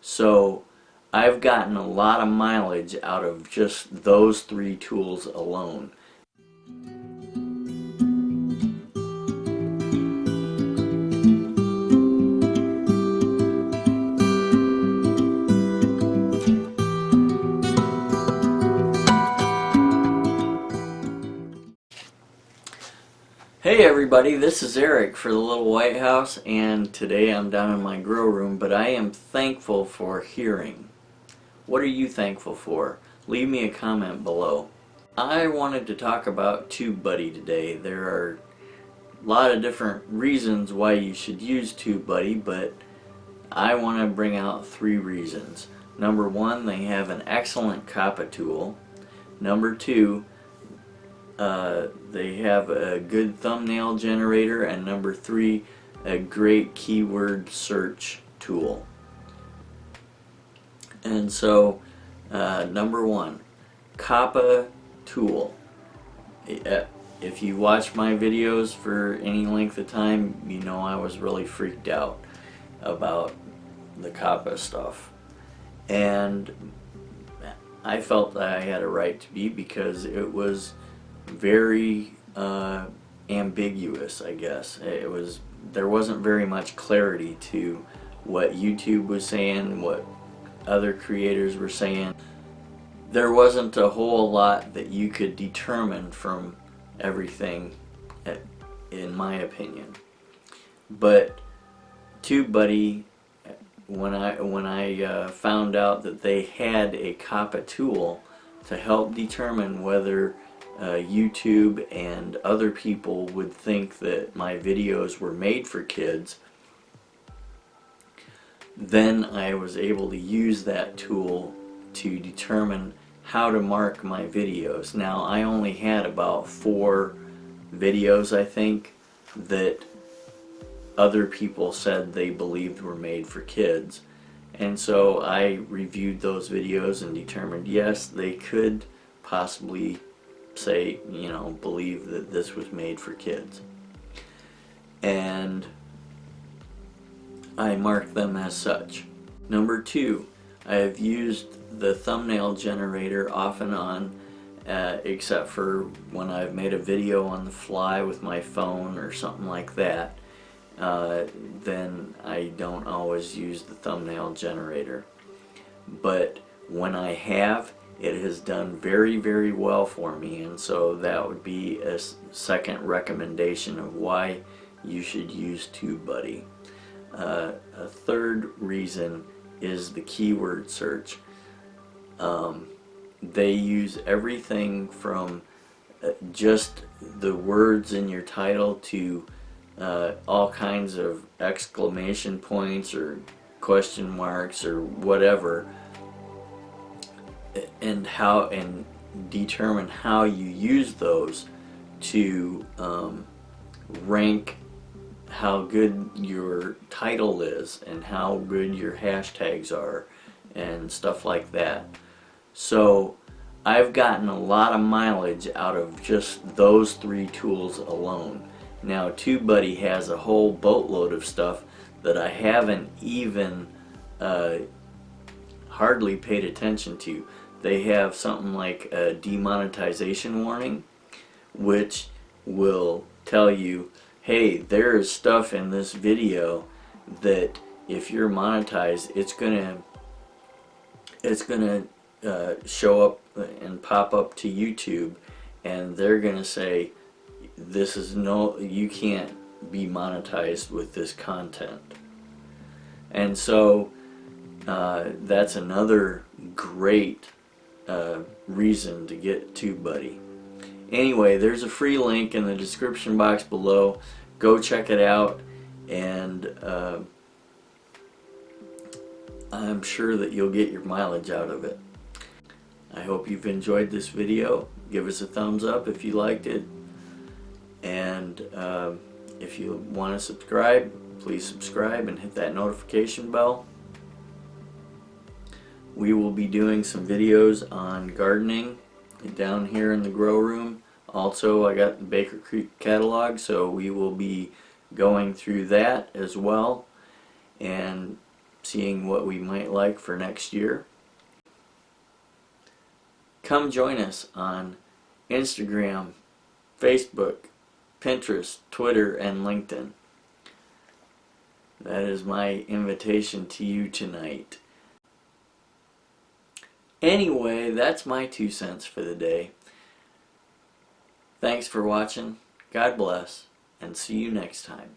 So I've gotten a lot of mileage out of just those 3 tools alone. Hey everybody, this is Eric for the Little Whitehouse, and today I'm down in my grow room, but I am thankful for hearing. What are you thankful for? Leave me a comment below. I wanted to talk about Tubebuddy today. There are a lot of different reasons why you should use Tubebuddy, but I want to bring out 3 reasons. Number 1, they have an excellent Coppa Tool. Number 2, they have a good thumbnail generator, and number 3, a great keyword search tool. And so number 1, Coppa Tool. If you watch my videos for any length of time, you know I was really freaked out about the Coppa stuff, and I felt that I had a right to be, because it was very ambiguous, I guess. There wasn't very much clarity to what YouTube was saying, what other creators were saying. There wasn't a whole lot that you could determine from everything, in my opinion. But Tubebuddy, when I found out that they had a Coppa tool to help determine whether YouTube and other people would think that my videos were made for kids, then I was able to use that tool to determine how to mark my videos. Now, I only had about 4 videos, I think, that other people said they believed were made for kids, and so I reviewed those videos and determined, yes, they could possibly say, you know, believe that this was made for kids, and I marked them as such. Number 2, I have used the thumbnail generator off and on, except for when I've made a video on the fly with my phone or something like that. Then I don't always use the thumbnail generator. But when I have, it has done very, very well for me, and so that would be a second recommendation of why you should use Tubebuddy. A third reason is the keyword search. They use everything from just the words in your title to all kinds of exclamation points or question marks or whatever, and determine how you use those to rank how good your title is and how good your hashtags are and stuff like that. So I've gotten a lot of mileage out of just those 3 tools alone. Now, Tubebuddy has a whole boatload of stuff that I haven't even hardly paid attention to. They have something like a demonetization warning, which will tell you, hey, there is stuff in this video that if you're monetized, it's gonna show up and pop up to YouTube, and they're gonna say, this is you can't be monetized with this content. And so that's another great reason to get Tubebuddy. Anyway, there's a free link in the description box below. Go check it out, and I'm sure that you'll get your mileage out of it. I hope you've enjoyed this video. Give us a thumbs up if you liked it, and if you want to subscribe, please subscribe and hit that notification bell. We will be doing some videos on gardening down here in the grow room. Also, I got the Baker Creek catalog, so we will be going through that as well. And seeing what we might like for next year. Come join us on Instagram, Facebook, Pinterest, Twitter, and LinkedIn. That is my invitation to you tonight. Anyway, that's my 2 cents for the day. Thanks for watching. God bless, and see you next time.